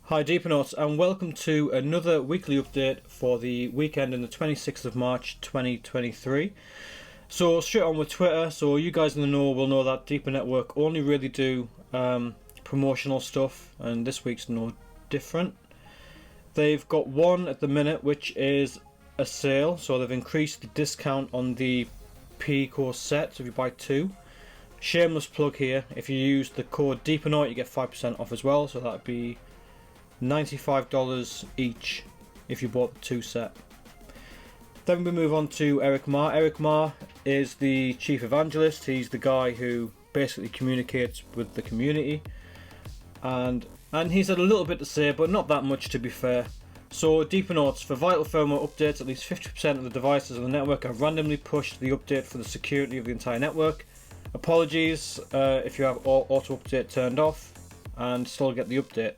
Hi Dep-it, and welcome to another weekly update for the weekend in the 26th of March 2023. So straight on with Twitter, so you guys in the know will know that Dep-it Network only really do promotional stuff, and this week's no different. They've got one at the minute which is a sale, so they've increased the discount on the Pico set, so if you buy two. Shameless plug here, if you use the code Dep-it you get 5% off as well, so that would be $95 each if you bought the two set. Then we move on to Eric Marr. Eric Marr is the chief evangelist. He's the guy who basically communicates with the community, and he's had a little bit to say, but not that much to be fair. So Dep-it, for vital firmware updates, at least 50% of the devices on the network are randomly pushed the update for the security of the entire network. Apologies if you have auto update turned off and still get the update.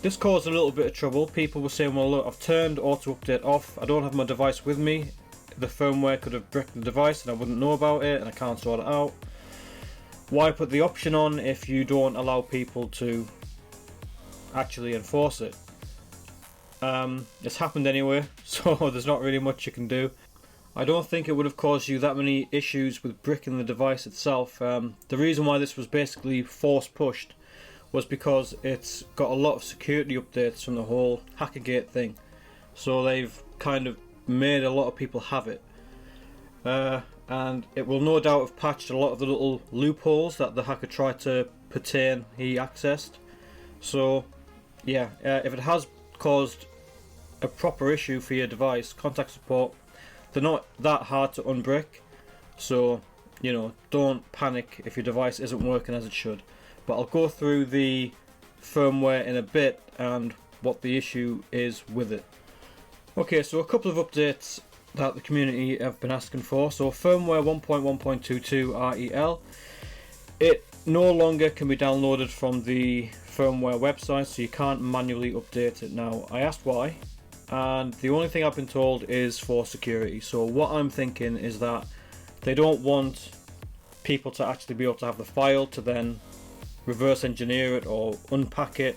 This caused a little bit of trouble. People were saying, well look, I've turned auto update off, I don't have my device with me, the firmware could have bricked the device and I wouldn't know about it and I can't sort it out. Why put the option on if you don't allow people to actually enforce it? It's happened anyway, so there's not really much you can do. I don't think it would have caused you that many issues with bricking the device itself. The reason why this was basically force pushed was because it's got a lot of security updates from the whole Hackergate thing, so they've kind of made a lot of people have it, and it will no doubt have patched a lot of the little loopholes that the hacker tried to pretend he accessed. So yeah, if it has caused a proper issue for your device, contact support. They're not that hard to unbrick, so you know, don't panic if your device isn't working as it should. But I'll go through the firmware in a bit and what the issue is with it. Okay, so a couple of updates that the community have been asking for. So firmware 1.1.22 REL, it no longer can be downloaded from the firmware website, so you can't manually update it now. I asked why, and the only thing I've been told is for security. So what I'm thinking is that they don't want people to actually be able to have the file to then reverse engineer it or unpack it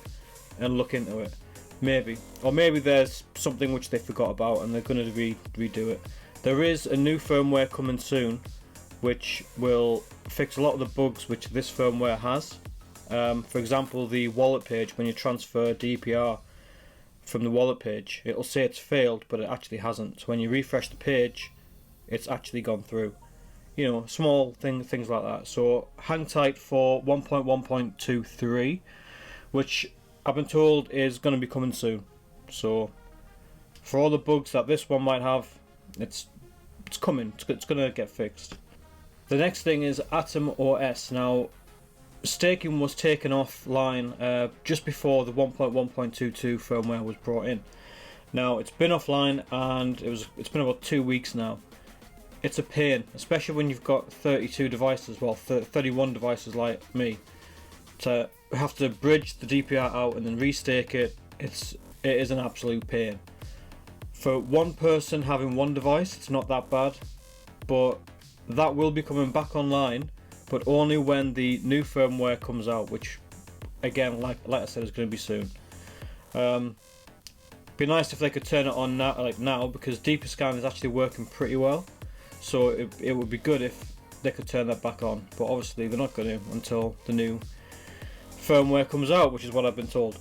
and look into it. Maybe, or maybe there's something which they forgot about and they're going to redo it. There is a new firmware coming soon which will fix a lot of the bugs which this firmware has. For example, the wallet page, when you transfer DPR from the wallet page, it'll say it's failed, but it actually hasn't. So when you refresh the page, it's actually gone through. You know, small things like that. So hang tight for 1.1.23, which I've been told is going to be coming soon. So for all the bugs that this one might have, it's coming. It's going to get fixed. The next thing is AtomOS. Now, staking was taken offline just before the 1.1.22 firmware was brought in. Now it's been offline and it's been about 2 weeks now. It's a pain, especially when you've got 32 devices, well 31 devices like me, to have to bridge the DPR out and then restake it. It is an absolute pain. For one person having one device, it's not that bad, but that will be coming back online, but only when the new firmware comes out, which again, like I said, is going to be soon. Be nice if they could turn it on now, because Deeperscan is actually working pretty well. So it would be good if they could turn that back on, but obviously they're not going to until the new firmware comes out, which is what I've been told.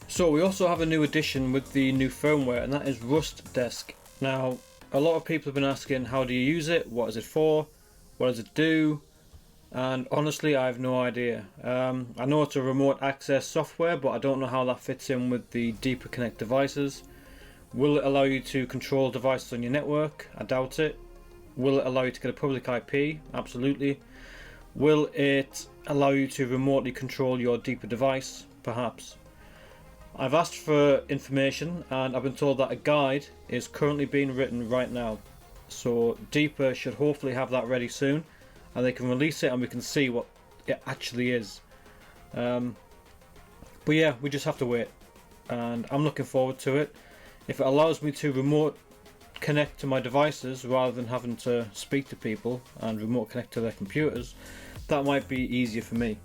So we also have a new addition with the new firmware, and that is Rustdesk. Now, a lot of people have been asking, how do you use it? What is it for? What does it do? And honestly, I have no idea. I know it's a remote access software, but I don't know how that fits in with the Dep-it Connect devices. Will it allow you to control devices on your network? I doubt it. Will it allow you to get a public IP? Absolutely. Will it allow you to remotely control your Dep-it device? Perhaps. I've asked for information and I've been told that a guide is currently being written right now. So Dep-it should hopefully have that ready soon and they can release it and we can see what it actually is. But yeah, we just have to wait, and I'm looking forward to it. If it allows me to remote connect to my devices rather than having to speak to people and remote connect to their computers, that might be easier for me.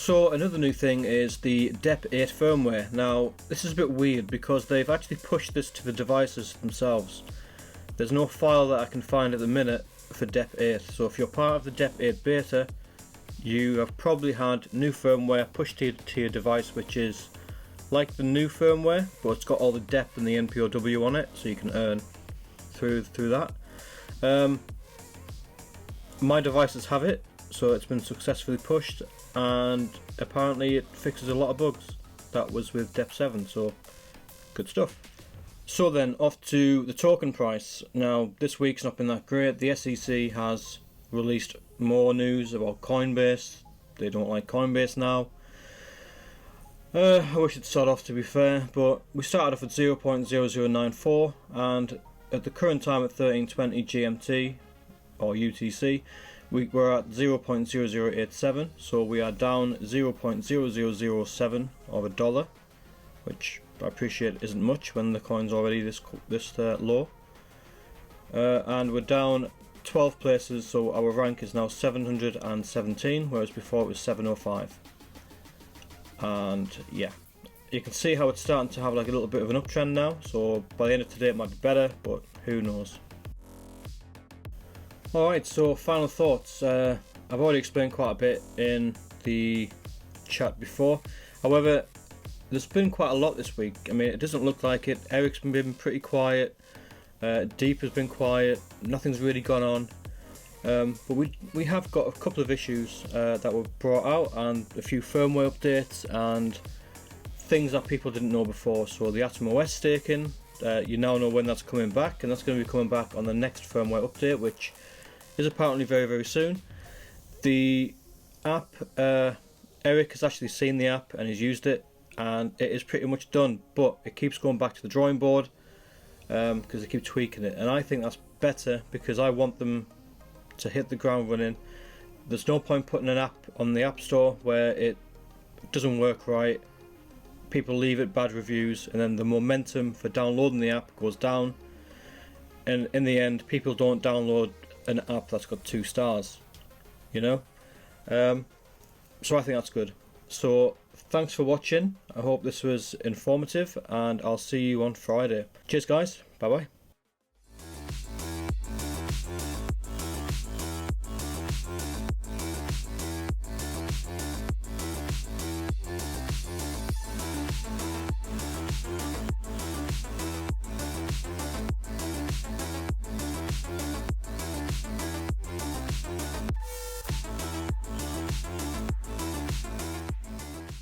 So another new thing is the Dep-it firmware. Now this is a bit weird because they've actually pushed this to the devices themselves. There's no file that I can find at the minute for Dep-it, so if you're part of the Dep-it beta, you have probably had new firmware pushed to your device, which is like the new firmware, but it's got all the Dep and the NPOW on it, so you can earn through that. My devices have it, so it's been successfully pushed, and apparently it fixes a lot of bugs that was with Dep 7, so good stuff. So then off to the token price. Now this week's not been that great. The SEC has released more news about Coinbase. They don't like Coinbase now. I wish it'd start off, to be fair, but we started off at 0.0094, and at the current time at 13:20 GMT or UTC, we're at 0.0087, so we are down 0.0007 of a dollar, which I appreciate isn't much when the coin's already this low. And we're down 12 places, so our rank is now 717, whereas before it was 705. And yeah, you can see how it's starting to have like a little bit of an uptrend now, so by the end of today it might be better, but who knows. Alright, so final thoughts. I've already explained quite a bit in the chat before, however there's been quite a lot this week. I mean, it doesn't look like it. Eric's been pretty quiet, Deep has been quiet, nothing's really gone on. But we have got a couple of issues that were brought out, and a few firmware updates and things that people didn't know before. So the AtomOS staking, you now know when that's coming back, and that's going to be coming back on the next firmware update, which is apparently very, very soon. The app, Eric has actually seen the app and he's used it, and it is pretty much done, but it keeps going back to the drawing board because they keep tweaking it, and I think that's better because I want them to hit the ground running. There's no point putting an app on the App Store where it doesn't work right, people leave it bad reviews, and then the momentum for downloading the app goes down, and in the end people don't download an app that's got 2 stars, you know. So I think that's good. So thanks for watching. I hope this was informative, and I'll see you on Friday. Cheers guys, bye bye.